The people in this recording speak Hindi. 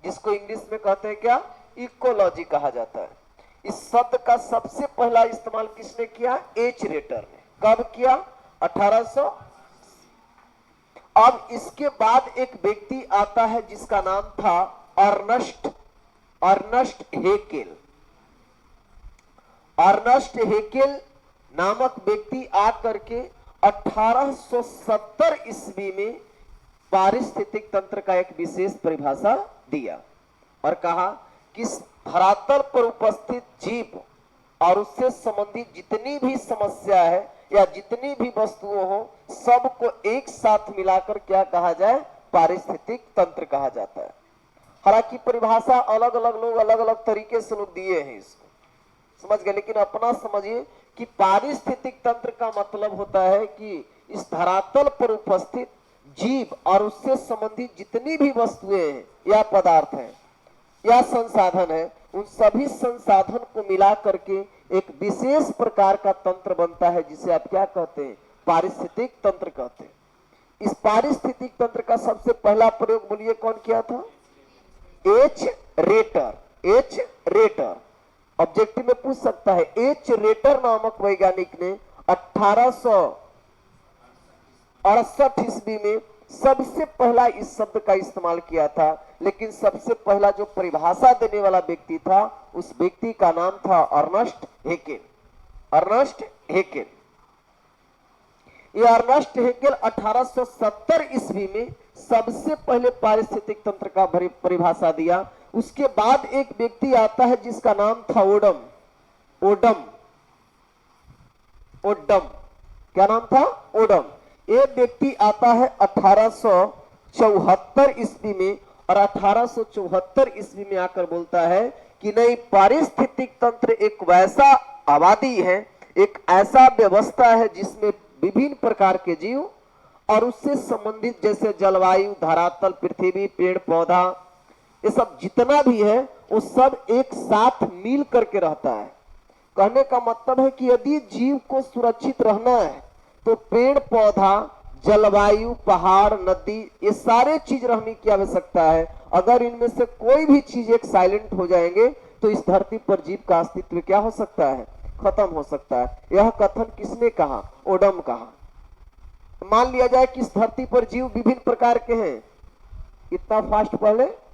जिसको इंग्लिश में कहते हैं क्या, इकोलॉजी कहा जाता है। इस शब्द का सबसे पहला इस्तेमाल किसने किया, एच रेटर ने। कब किया, 1800। अब इसके बाद एक व्यक्ति आता है जिसका नाम था अर्नस्ट हेकेल। अर्नस्ट हेकेल नामक व्यक्ति आकर के 1870 ईस्वी में पारिस्थितिक तंत्र का एक विशेष परिभाषा दिया और कहा कि धरातल पर उपस्थित जीव और उससे संबंधित जितनी भी समस्या है या जितनी भी वस्तुओं हो, सबको एक साथ मिलाकर क्या कहा जाए, पारिस्थितिक तंत्र कहा जाता है। हालांकि परिभाषा अलग अलग लोग अलग अलग तरीके से लोग दिए हैं, इसको समझ गए, लेकिन अपना समझिए कि पारिस्थितिक तंत्र का मतलब होता है कि इस धरातल पर उपस्थित जीव और उससे संबंधित जितनी भी वस्तुएं हैं या पदार्थ हैं या संसाधन है, उन सभी संसाधन को मिला करके एक विशेष प्रकार का तंत्र बनता है, जिसे आप क्या कहते हैं, पारिस्थितिक तंत्र कहते हैं। इस पारिस्थितिक तंत्र का सबसे पहला प्रयोग बोलिए कौन किया था, एच रेटर। ऑब्जेक्टिव में पूछ सकता है, एच रेटर नामक वैज्ञानिक ने 1868 ईस्वी में सबसे पहला इस शब्द का इस्तेमाल किया था। लेकिन सबसे पहला जो परिभाषा देने वाला व्यक्ति था, उस व्यक्ति का नाम था अर्नस्ट हेकेल। यह अर्नस्ट हेकेल 1870 ईस्वी में सबसे पहले पारिस्थितिक तंत्र का परिभाषा दिया। उसके बाद एक व्यक्ति आता है जिसका नाम था ओडम। क्या नाम था, ओडम। ये व्यक्ति आता है 1874 ईस्वी में और 1874 ईस्वी में आकर बोलता है कि नहीं, पारिस्थितिक तंत्र एक वैसा आबादी है, एक ऐसा व्यवस्था है जिसमें विभिन्न प्रकार के जीव और उससे संबंधित जैसे जलवायु, धरातल, पृथ्वी, पेड़ पौधा, ये सब जितना भी है वो सब एक साथ मिल करके रहता है। कहने का मतलब है कि यदि जीव को सुरक्षित रहना है तो पेड़ पौधा, जलवायु, पहाड़, नदी, ये सारे चीज रहने की आवश्यकता है। अगर इनमें से कोई भी चीज एक साइलेंट हो जाएंगे तो इस धरती पर जीव का अस्तित्व क्या हो सकता है, खत्म हो सकता है। यह कथन किसने कहा, ओडम कहा। मान लिया जाए कि इस धरती पर जीव विभिन्न प्रकार के हैं, इतना फास्ट पढ़ ले।